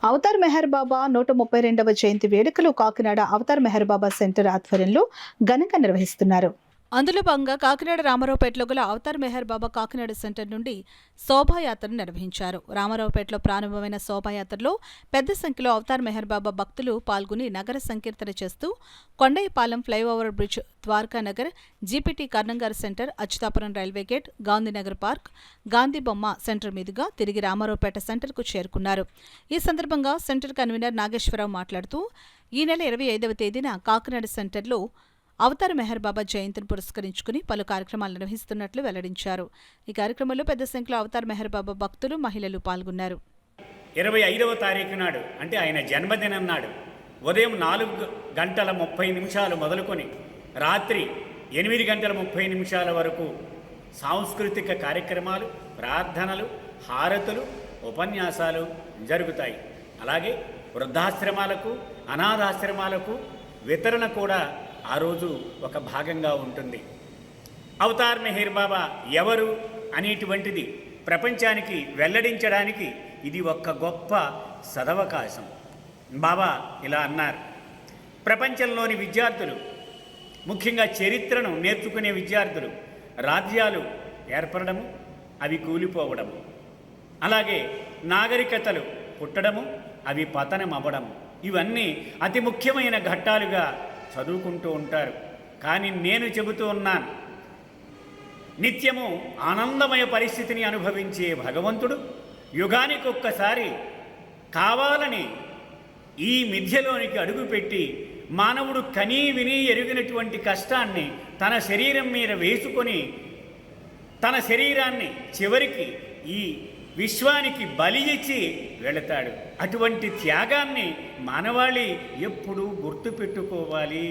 Avatar Meher బాబా 132వ జయంతి వేడుకలు Kakinada Avatar Meher బాబా centre ఆధ్వర్యంలో ఘనంగా నిర్వహిస్తున్నారు. అందులో భాగంగా కాకినాడ రామారావుపేటలో గల అవతార్ మెహర్ బాబా కాకినాడ సెంటర్ నుండి శోభాయాత్రను నిర్వహించారు. రామారావుపేటలో ప్రారంభమైన శోభాయాత్రలో పెద్ద సంఖ్యలో అవతార్ మెహర్ బాబా భక్తులు పాల్గొని నగర సంకీర్తన చేస్తూ Kondayyapalem flyover bridge, Dwarakanagar, GPT Karnamgari centre, Achyutapuram railway gate, Gandhinagar park, Gandhi బొమ్మ సెంటర్ మీదుగా తిరిగి రామారావుపేట సెంటర్కు చేరుకున్నారు. ఈ సందర్భంగా సెంటర్ కన్వీనర్ నాగేశ్వరరావు మాట్లాడుతూ ఈ నెల 25వ తేదీన కాకినాడ సెంటర్లో అవతార్ మెహర్ బాబా జయంతిని పురస్కరించుకుని పలు కార్యక్రమాలు నిర్వహిస్తున్నట్లు వెల్లడించారు. ఈ కార్యక్రమంలో పెద్ద సంఖ్యలో అవతార్ మెహర్ బాబా భక్తులు, మహిళలు పాల్గొన్నారు. 25వ తారీఖు నాడు అంటే ఆయన జన్మదినం నాడు ఉదయం 4:30 మొదలుకొని రాత్రి 8:30 వరకు సాంస్కృతిక కార్యక్రమాలు, ప్రార్థనలు, హారతులు, ఉపన్యాసాలు జరుగుతాయి. అలాగే వృద్ధాశ్రమాలకు, అనాథాశ్రమాలకు వితరణ కూడా ఆ రోజు ఒక భాగంగా ఉంటుంది. అవతార్ మెహర్ బాబా ఎవరు అనేటువంటిది ప్రపంచానికి వెల్లడించడానికి ఇది ఒక గొప్ప సదవకాశం. బాబా ఇలా అన్నారు, ప్రపంచంలోని విద్యార్థులు, ముఖ్యంగా చరిత్రను నేర్చుకునే విద్యార్థులు, రాజ్యాలు ఏర్పడము, అవి కూలిపోవడము, అలాగే నాగరికతలు పుట్టడము, అవి పతనం అవ్వడము, ఇవన్నీ అతి ముఖ్యమైన ఘట్టాలుగా చదువుకుంటూ ఉంటారు. కానీ నేను చెబుతూ ఉన్నాను, నిత్యము ఆనందమయ పరిస్థితిని అనుభవించే భగవంతుడు యుగానికి ఒక్కసారి కావాలని ఈ మిథ్యలోనికి అడుగుపెట్టి మానవుడు కనీ విని ఎరిగినటువంటి కష్టాన్ని తన శరీరం మీద వేసుకొని తన శరీరాన్ని చివరికి ఈ విశ్వానికి బలి ఇచ్చి వెళతాడు. అటువంటి త్యాగాన్ని మానవాళి ఎప్పుడూ గుర్తుపెట్టుకోవాలి.